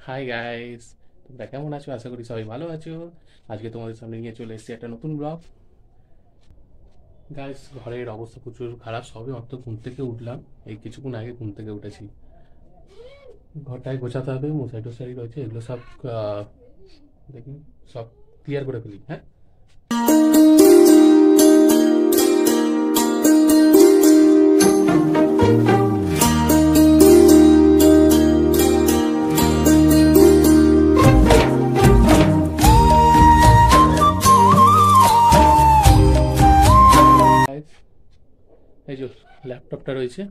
Hi guys, তোমরা কেমন আছো? আশা করি সবাই ভালো আছো। আজকে তোমাদের সামনে নিয়ে চলে এসেছি একটা নতুন ব্লগ। গাইস, ঘরের অবস্থা প্রচুর খারাপ। সবে অত ঘুম থেকে উঠলাম, এই কিছুক্ষণ আগে ঘুম থেকে উঠেছি। ঘরটায় গোছাতে হবে, মশারি টশারি রয়েছে, এগুলো সব দেখি সব ক্লিয়ার করে ফেলি। হ্যাঁ, guys, এই যে ল্যাপটপটা রয়েছে,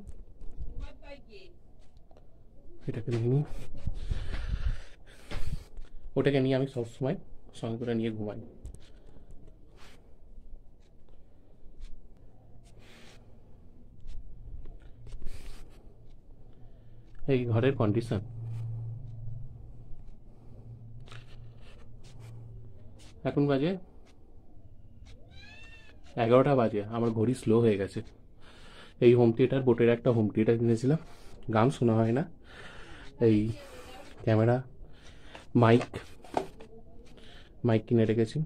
এটাকে দেখে নিই। ওটাকে নিয়ে আমি সবসময় সঙ্গে করে নিয়ে ঘুমাই। এই ঘরের কন্ডিশন। এখন বাজে 11টা বাজে, আমার ঘড়ি স্লো হয়ে গেছে। এই হোম থিয়েটার, বোটের একটা হোম থিয়েটার কিনেছিলাম, গান শোনা হয় না। এই ক্যামেরা, মাইক মাইক কিনে রেখেছি,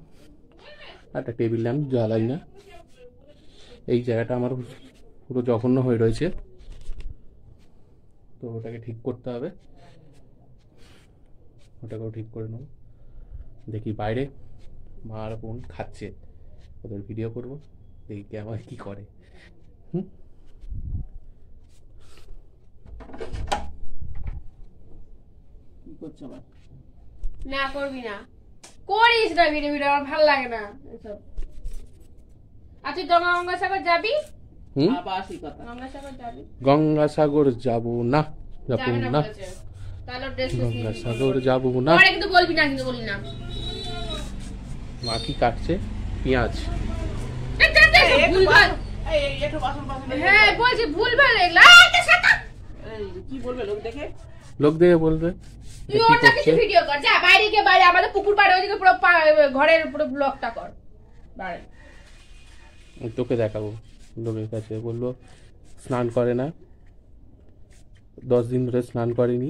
একটা টেবিল ল্যাম্প, জ্বালাই না। এই জায়গাটা আমার পুরো জঘন্য হয়ে রয়েছে, তো ওটাকে ঠিক করতে হবে। ওটাকেও ঠিক করে নেব। দেখি বাইরে মা আর বোন খাচ্ছে, ওদের ভিডিও করবো, দেখি কে আমার কি করে। হুম, কি করছো আবার? না করবি না, করিস না ভিডিও ভিডিও, আমার ভালো লাগে না এসব। আর তুই গঙ্গাসাগর যাবি? হুম, আবার সেই কথা। গঙ্গাসাগর যাবি? গঙ্গাসাগর যাব না, যাবো যাবি না না, বলেছে। তাহলে ড্রেস গঙ্গাসাগর যাব না। পরে কিন্তু বলবি না, কিন্তু বলি না। মা কি কাটছে? পেঁয়াজ। ভুলভাল। একটু বাসন বাসন হ্যাঁ বলছি ভুলভাল এগুলা। কি বলবে লোক দেখে? লোক দেখে বলবে তুই ওটা কিছু ভিডিও কর, যা বাইরে গিয়ে, বাইরে আমাদের পুকুর পাড়ে ওইদিকে পুরো ঘরের পুরো ব্লগটা কর বাইরে। তোকে দেখাবো, লোকের কাছে বলবো স্নান করে না, 10 দিন ধরে স্নান করেনি,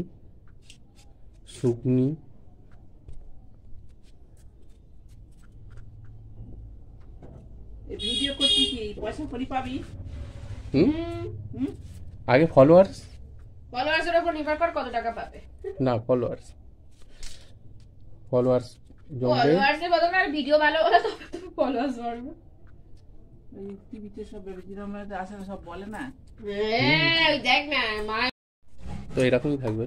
শুকনি। ভিডিও করছি কি পয়সা করি পাবি? হুম, হুম? আগে ফলোয়ার্স, ফলোয়ার্সের উপর নির্ভর কর কত টাকা পাবে। না ফলোয়ার্স জমবে। ফলোয়ার্সের বদলে আর ভিডিও ভালো হলে তবে তো ফলোয়ার্স বাড়বে। ওই টিভিতে সব জিরোমেতে আসে না, সব বলে না। হ্যাঁ ওই দেখ না মা। তো এরকমই থাকবে।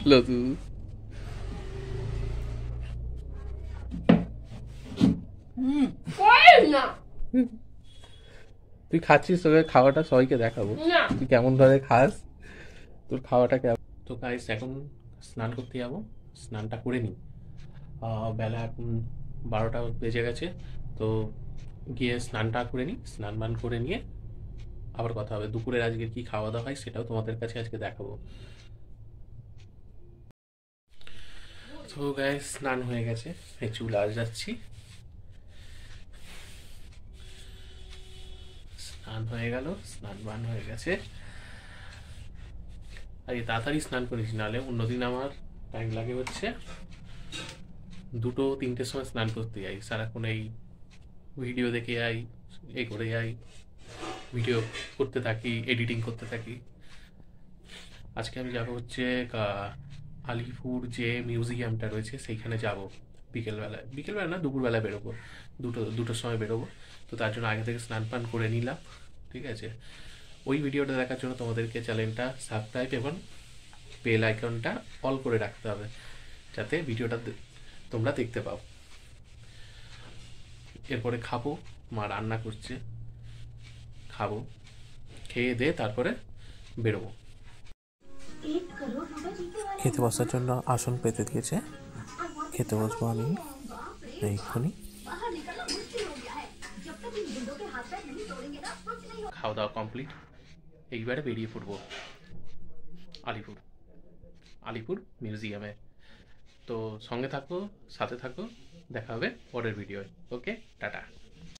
লতু, হুম, করিস না। তুই খাচ্ছিস, তোকে খাওয়াটা সবাইকে দেখাবো, না তুই কেমন ধরে খাস, তোর খাওয়াটা কেমন। তো গাইস, এখন স্নান করতে যাবো, স্নানটা করে নিই। বেলা এখন 12টা বেজে গেছে, তো গিয়ে স্নানটা করে নিই। স্নান বান করে নিয়ে আবার কথা হবে। দুপুরের আজকে কি খাওয়া দাওয়া হয় সেটাও তোমাদের কাছে আজকে দেখাবো। তো গাইস, স্নান হয়ে গেছে, এই চুল আজ যাচ্ছি। স্নান হয়ে গেল, স্নান বান হয়ে গেছে। আর এই তাড়াতাড়ি স্নান করিস, নাহলে অন্যদিন আমার টাইম লাগে হচ্ছে 2-3টের সময় স্নান করতে যাই। সারাক্ষণ এই ভিডিও দেখে যাই, এই করে যাই, ভিডিও করতে থাকি, এডিটিং করতে থাকি। আজকে আমি যাব হচ্ছে আলিপুর যে মিউজিয়ামটা রয়েছে সেইখানে যাব বিকেলবেলা না, দুপুরবেলা বেরোবো, দুটোর সময় বেরোবো। তো তার জন্য আগে থেকে স্নান পান করে নিলাম, ঠিক আছে। ওই ভিডিওটা দেখার জন্য তোমাদেরকে চ্যানেলটা সাবস্ক্রাইব এবং বেল আইকনটা অল করে রাখতে হবে, যাতে ভিডিওটা তোমরা দেখতে পাও। এরপরে খাবো, মা রান্না করছে, খাবো, খেয়ে দিয়ে তারপরে বেরোবো। খেতে বসার জন্য আসন পেতে দিয়েছে, খেতে বসবো আমি এইক্ষুনি। খাওয়া দাওয়া কমপ্লিট, এইবারে বেরিয়ে পড়বো আলিপুর মিউজিয়ামে। তো সঙ্গে থাকো, সাথে থাকো, দেখা হবে পরের ভিডিওয়। ওকে, টাটা।